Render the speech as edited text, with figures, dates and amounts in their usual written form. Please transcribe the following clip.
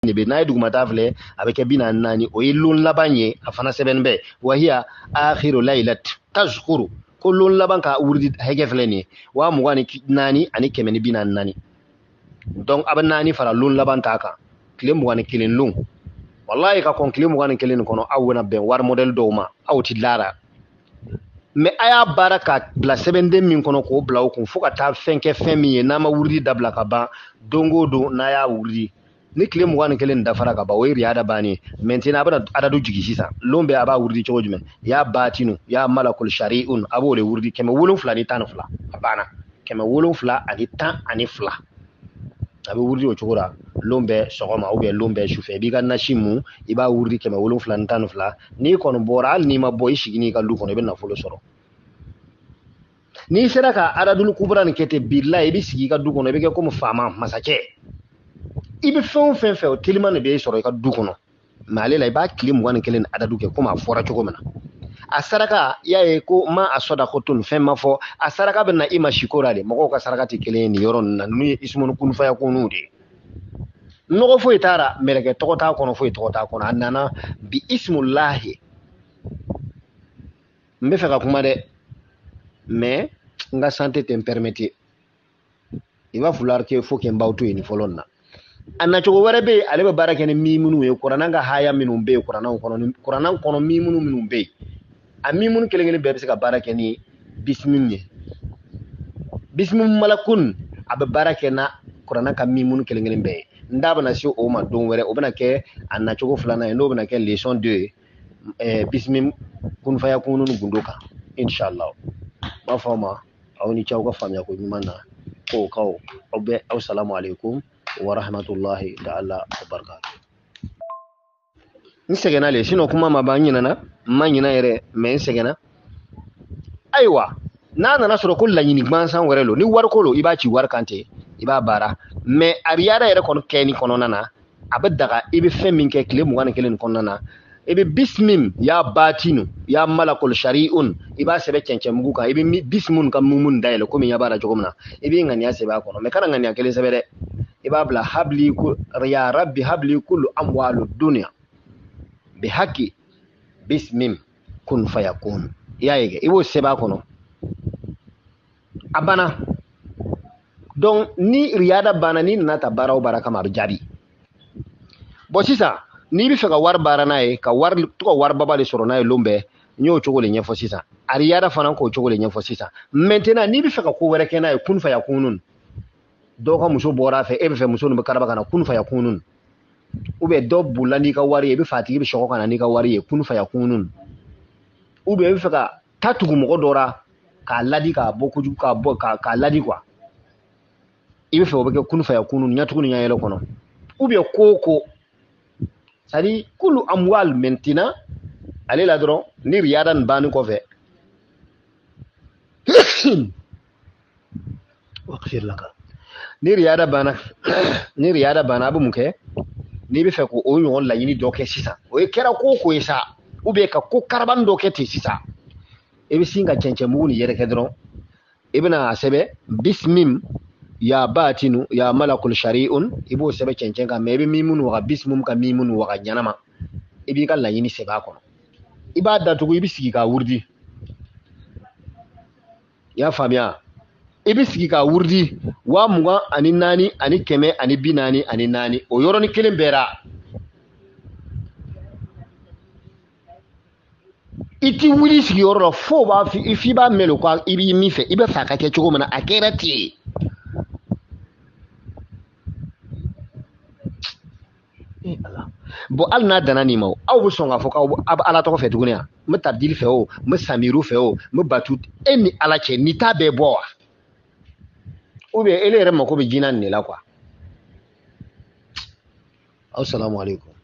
ne be na duguma ta filɛ a bɛ kɛ 44 o ye lon laban ye a fana sɛbɛn bɛ wa hiya akhiru laylat tazkuru ko lon laban ka wurdi hege filɛ ni wa 24 ani 144 donc a bɛ 4 fara lon laban ta kan tile 21 lon wallahi ka kon tile 21 kɔnɔ aw na bɛn wari model dɔw ma aw ti lara mais aya bara ka bila sɛbɛnden min kɔnɔ k'o bila o kun fo ka taa fɛn kɛ fɛn min ye n'a ma wurdi dabila ka ban dongo don n'a y'a wurdi ni tile 21 dafara ka ban o ye riyada bani maintenant a bɛna adadu jigi sisan lon bɛ a b'a wurdi cogo jumɛn ya batinu ya malakul shari'un a b'o de wurdi 7 ni 12 a banna 7 ani 12 a bɛ wurdi o cogo la lon bɛ sɔgɔma ou bien lon bɛ sufɛ i b'i ka nasi mun i b'a wurdi 7 ni 12 n'i kɔni bɔra hali n'i ma bɔ i sigi n'i ka du kɔnɔ i bɛ nafolo sɔrɔ n'i sera ka aradul kubra ni kɛ ten billahi i bɛ sigi i ka du kɔnɔ i bɛ kɛ comme faama masakɛ i bɛ fɛn o fɛn fɛ o telima de bɛ sɔrɔ i ka du kɔnɔ mais ale la i b'a tile 21 adadu kɛ comme a fɔra cogo min na a saraka y'a ye ko ma a sɔdakotun fɛn ma fɔ a saraka bɛ na i ma sikora de mɔgɔw ka saraka tɛ kelen ye nin yɔrɔ ninnu na n'u ye ismunu kunfaya kunnu de nɔgɔ foyi taara mɛlɛkɛ tɔgɔ t'a kɔnɔ foyi tɔgɔ t'a kɔnɔ a nana bi ismullahi n bɛ fɛ ka kuma dɛ mais n ka santé tɛ n permettre il va falloir que faut que n baw to yen ni fɔlɔ na a nacogo wɛrɛ bɛ yen ale bɛ baara kɛ ni mimunu ye kuranna ka haya minnu bɛ yen kuranna kɔnɔ mimunu minnu bɛ yen a mimunu kelen kelen bɛɛ bɛ se ka baara kɛ ni bismim ye bismim malakun a bɛ baara kɛ na kuranna ka mimunu kelen kelen bɛɛ ye n da bɛna se o ma don wɛrɛ o bɛna kɛ a nacogo filanan ye n'o bɛna kɛ leçon 2 ye bismim kunfaya kunnu gundo kan inshallah b'a fɔ ma aw ni ce aw ka faamuya ko ɲuman na ko kaw aw bɛ aw salamu alaikum wa rahmatullahi ta'ala wa barakatuh n sɛgɛnna le sinon kuma ma ban ɲinana ma ɲina yɛrɛ mais n sɛgɛnna ayiwa n'a nana sɔrɔ ko laɲini gwansan wɛrɛ lo ni wari ko lo i b'a ci wari kan ten i b'a baara mais a riyada yɛrɛ kɔni kɛ ni kɔnɔna na a bɛ daga i bɛ fɛn min kɛ tile 21 ni kɔnɔna na i bɛ bismim ya batinu ya malakul shari'un i b'a sɛbɛ cɛncɛn mugu kan i bɛ bismun ka mumun dayɛlɛ komi ya b'a cogo min na i b'i ŋaniya sɛbɛ a kɔnɔ mais kana ŋaniya kelen sɛbɛ dɛ i b'a bila habli ya rabbi habli kullu amwalu dunya bi haqqi bismim kun fayakun i y'a ye kɛ i b'o sɛbɛ a kɔnɔ a banna donc ni riyada banna ni nana ta baara o baara kama a bɛ jaabi bon sisan n'i bɛ fɛ ka wari baara n'a ye ka wari to ka wari baba de sɔrɔ n'a ye lon bɛɛ n y'o cogo de ɲɛfɔ sisan a riyada fana k'o cogo de ɲɛfɔ sisan maintenant n'i bɛ fɛ ka ko wɛrɛ kɛ n'a ye kun fayakunun dɔw ka muso bɔra a fɛ e bɛ fɛ muso nin bɛ karaba ka na kun fayakunun ou bien dɔ bolila n'i ka wari ye i bɛ fɛ a tigi bɛ sɔgɔ ka na n'i ka wari ye kun fayakunun ou bien i bɛ fɛ ka taa tugu mɔgɔ dɔ la k'a ladi k'a bɔ kojugu k'a ladi quoi i bɛ fɛ o bɛ kɛ kun fayakunun ɲɛtugu ni ɲɛyɛlɛ kɔnɔ ou bien ko c'est à dire kulu amwal maintenant ale la dɔrɔn ni riyada nin banni kɔfɛ ni riyada banna a bɛ mun kɛ n'i bɛ fɛ k'o ɲɔgɔn laɲini dɔ kɛ sisan o ye kɛra ko ye sa ou bien ka ko karabani dɔ kɛ ten sisan i bɛ sin ka cɛncɛn mugu nin yɛrɛkɛ dɔrɔn i bɛna a sɛbɛ bismim ya batinu ya malakul shari'un i b'o sɛbɛ cɛncɛn kan mais i bɛ mimunu waga bismum ka mimunu waga ɲanama i b'i ka laɲini sɛbɛ a kɔnɔ i b'a datugu i bɛ sigi k'a wurdi i y'a faamuya i bɛ sigi k'a wurdi 24 ani 4 ani 100 ani 40 ani 4 o yɔrɔnin kelen bɛɛ la i ti wuli sigiyɔrɔ la fo f'i b'a mɛn ko i b'i min fɛ i bɛ fɛ a ka kɛ cogo min na a kɛra ten bon hali n'a danna nin ma aw bɛ sɔn k'a fɔ k'aw bɛ ala tɔgɔ fɛ tuguni yan n bɛ tabdili fɛ o n bɛ samiru fɛ o n bɛ batu e ni ala cɛ ni t'a bɛɛ bɔ wa ou bien ele yɛrɛ mako bɛ jinɛ nin de la quoi aw salamu alaikum